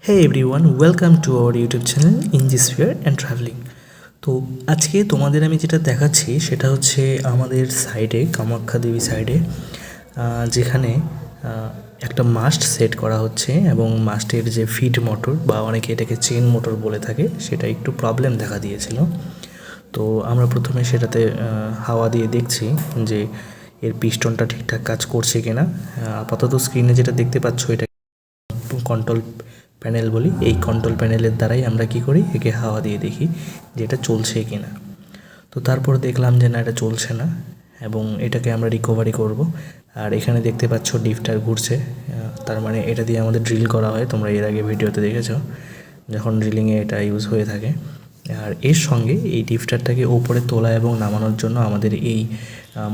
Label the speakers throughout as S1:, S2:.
S1: Hey everyone, welcome to our YouTube channel Engisphere and traveling. তো আজকে তোমাদের আমি যেটা দেখাচ্ছি সেটা হচ্ছে আমাদের সাইডে, কামাখ্যা দেবী সাইডে, যেখানে একটা মাস্ট সেট করা হচ্ছে এবং মাস্টের যে ফিড মোটর বা অনেকে এটাকে চেন মোটর বলে থাকে সেটা একটু প্রবলেম দেখা দিয়েছিল। তো আমরা প্রথমে সেটাতে হাওয়া দিয়ে দেখছি যে এর পিস্টনটা ঠিকঠাক কাজ করছে কিনা। আপাতত স্ক্রিনে যেটা দেখতে পাচ্ছ এটা কন্ট্রোল প্যানেল বলি। এই কন্ট্রোল প্যানেলের দ্বারাই আমরা কি করি, একে হাওয়া দিয়ে দেখি যে এটা চলছে কি না। তো তারপর দেখলাম যে না, এটা চলছে না এবং এটাকে আমরা রিকভারি করব। আর এখানে দেখতে পাচ্ছ ডিফটার ঘুরছে, তার মানে এটা দিয়ে আমাদের ড্রিল করা হয়। তোমরা এর আগে ভিডিওতে দেখেছো যখন ড্রিলিংয়ে এটা ইউজ হয়ে থাকে। আর এর সঙ্গে এই ডিফটারটাকে ওপরে তোলা এবং নামানোর জন্য আমাদের এই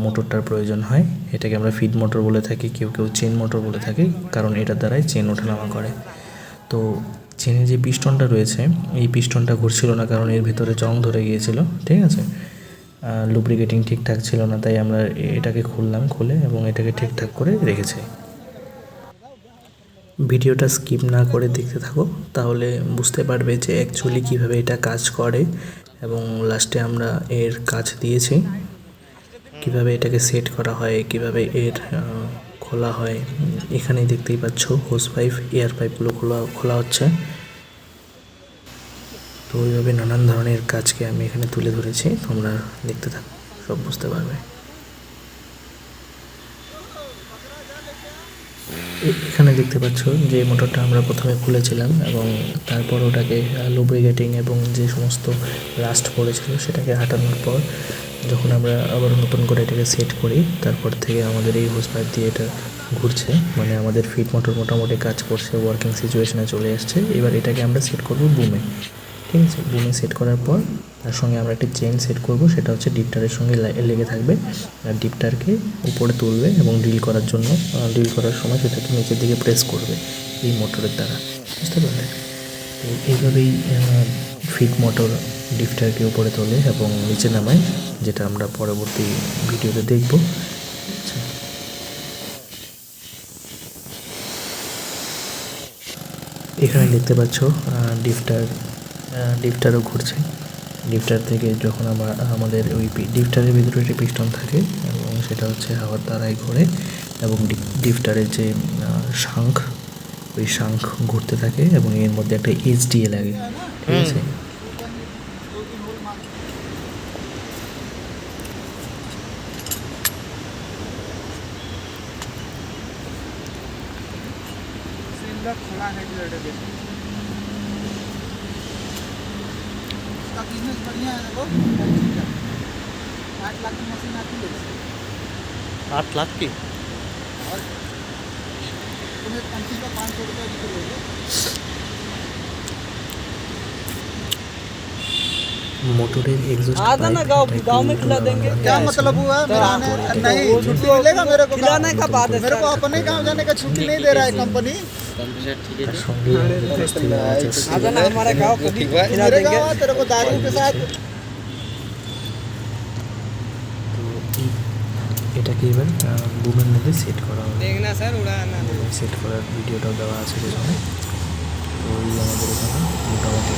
S1: মোটরটার প্রয়োজন হয়। এটাকে আমরা ফিড মোটর বলে থাকি, কেউ কেউ চেন মোটর বলে থাকে, কারণ এটার দ্বারাই চেন ওঠানামা করে। তো চেনের যে পিস্টনটা রয়েছে, এই পিস্টনটা ঘুরছিল না, কারণ এর ভিতরে জং ধরে গিয়েছিল, ঠিক আছে। লুব্রিকেটিং ঠিকঠাক ছিল না, তাই আমরা এটাকে খুললাম, খুলে এবং এটাকে ঠিকঠাক করে রেখেছি। ভিডিওটা স্কিপ না করে দেখতে থাকো, তাহলে বুঝতে পারবে যে অ্যাকচুয়ালি কীভাবে এটা কাজ করে এবং লাস্টে আমরা এর কাজ দিয়েছি, কিভাবে এটাকে সেট করা হয়, কিভাবে এর খোলা হয়। এখানেই দেখতেই পাচ্ছ হোস পাইপ, এয়ার পাইপগুলো খোলা হচ্ছে। তো ওইভাবে নানান ধরনের কাজকে আমি এখানে তুলে ধরেছি, তোমরা দেখতে থাকো, সব বুঝতে পারবে। এখানে দেখতে পাচ্ছ যে মোটরটা আমরা প্রথমে খুলেছিলাম এবং তারপর ওটাকে লুব্রিকেটিং এবং যে সমস্ত রাস্ট পড়েছিল সেটাকে হাঁটানোর পর যখন আমরা আবার নতুন করে এটাকে সেট করি, তারপর থেকে আমাদের এই হোস পাইপ দিয়ে এটা ঘুরছে, মানে আমাদের ফিড মোটর মোটামুটি কাজ করছে, ওয়ার্কিং সিচুয়েশনে চলে আসছে। এবার এটাকে আমরা সেট করব বুমে, ঠিক আছে। বুমে সেট করার পর তার সঙ্গে আমরা একটি চেন সেট করব, সেটা হচ্ছে ডিপটারের সঙ্গে লেগে থাকবে। আর ডিপটারকে উপরে তুলবে এবং ড্রিল করার জন্য, ড্রিল করার সময় সেটাকে নিচের দিকে প্রেস করবে এই মোটরের দ্বারা, বুঝতে পারলে। তো এইভাবেই ফিড মোটর ডিপটারকে উপরে তোলে এবং নিচে নামায়, যেটা আমরা পরবর্তী ভিডিওতে দেখব। আচ্ছা, এখানে দেখতে পাচ্ছ ডিপটারও ঘুরছে। ডিপটার থেকে যখন আমাদের ওই ডিপটারের ভিতরে একটি পিস্টন থাকে এবং সেটা হচ্ছে হাওয়ার দ্বারাই ঘোরে এবং ডিপটারের যে শাঙ্খ, ওই শাঙ্খ ঘুরতে থাকে এবং এর মধ্যে একটা এইচডিএ লাগে, ঠিক আছে।
S2: खुला है इसका बिजनेस बढ़िया है। देखो 8 लाख की मशीन आती है,
S3: 8 लाख की।
S2: और तुम्हें कंपनी का 500 रुपये की लोगे।
S1: मोटरेर एग्जॉस्ट
S3: आधा ना गाँव में खिला देंगे।
S2: क्या मतलब हुआ मेरा आने नहीं छुट्टी मिलेगा मेरे को,
S3: खिलाने का बात है।
S2: मेरे को अपने गाँव जाने का छुट्टी नहीं दे रहा है कंपनी।
S3: आधा ना हमारे गाँव कभी खिला
S2: मेरे
S3: देंगे।
S2: गाँव तेरे को दारू के साथ
S1: এটাকে এবার বুমের মধ্যে সেট করা হবে।
S3: देखना सर उड़ाना
S1: বুমে সেট করার ভিডিওটাও দেওয়া আছে পেছনে। তো এই আমাদের এখানে মোটামুটি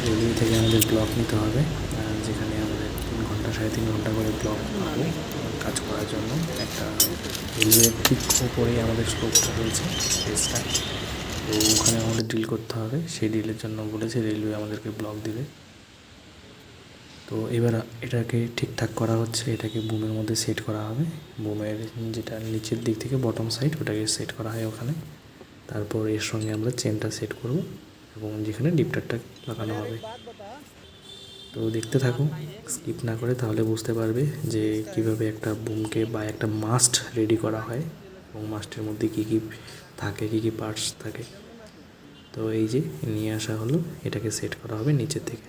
S1: রেলিং থেকে আমাদের ব্লক নিতে হবে, যেখানে আমাদের 3 ঘন্টা 3.5 ঘন্টা করে ব্লক পাবো কাজ করার জন্য। একটা রেলওয়ের ঠিক ওপরেই আমাদের স্লোপটা রয়েছে, স্পেসটা। তো ওখানে আমাদের ড্রিল করতে হবে, সেই ড্রিলের জন্য বলেছে রেলওয়ে আমাদেরকে ব্লক দিবে। তো এবার এটাকে ঠিকঠাক করা হচ্ছে, এটাকে বুমের মধ্যে সেট করা হবে। বুমের যেটা নিচের দিক থেকে বটম সাইড, ওটাকে সেট করা হয় ওখানে। তারপর এর সঙ্গে আমরা চেনটা সেট করব এবং যেখানে ডিপটারটা লাগানো হবে। তো দেখতে থাকো স্কিপ না করে, তাহলে বুঝতে পারবে যে কিভাবে একটা বুমকে বা একটা মাস্ট রেডি করা হয় এবং মাস্টের মধ্যে কী কী থাকে, কী কী পার্টস থাকে। তো এই যে নিয়ে আসা হলো, এটাকে সেট করা হবে নিচের থেকে।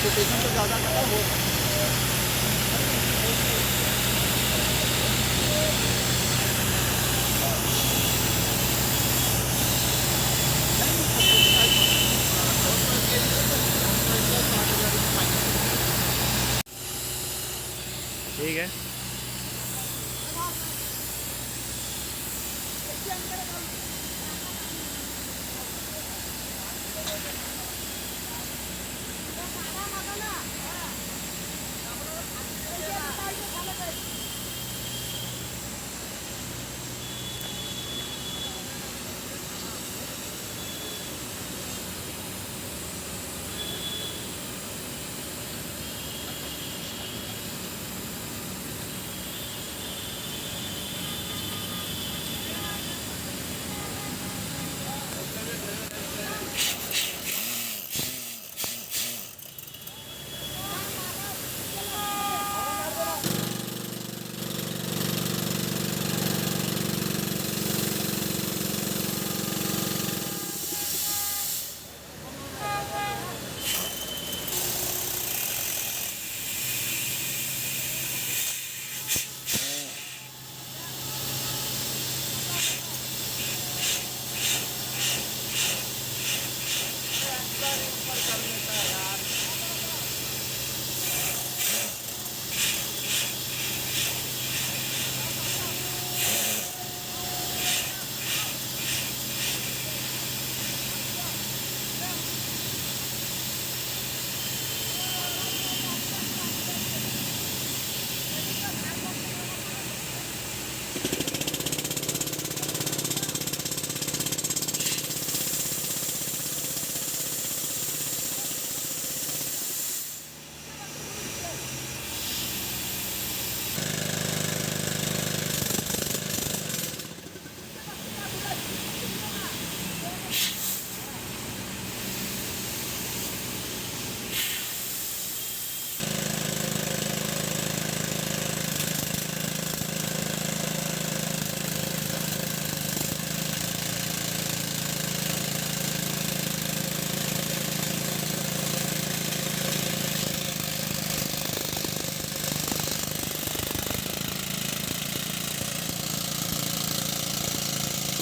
S2: कोटेशन तो ज़्यादा कटा हो
S1: ठीक है।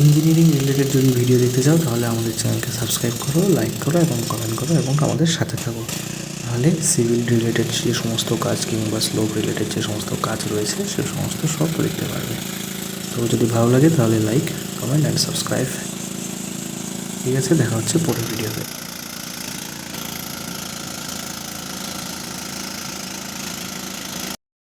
S1: ইঞ্জিনিয়ারিং রিলেটেড যদি ভিডিও দেখতে চাও তাহলে আমাদের চ্যানেলকে সাবস্ক্রাইব করো, লাইক করো এবং কমেন্ট করো এবং আমাদের সাথে থাকো। তাহলে সিভিল রিলেটেড যে সমস্ত কাজ কিংবা স্লোপ রিলেটেড যে সমস্ত কাজ রয়েছে সে সমস্ত সব দেখতে পারবে। তো যদি ভালো লাগে তাহলে লাইক, কমেন্ট অ্যান্ড সাবস্ক্রাইব। ঠিক আছে, দেখা হচ্ছে পরের ভিডিওতে।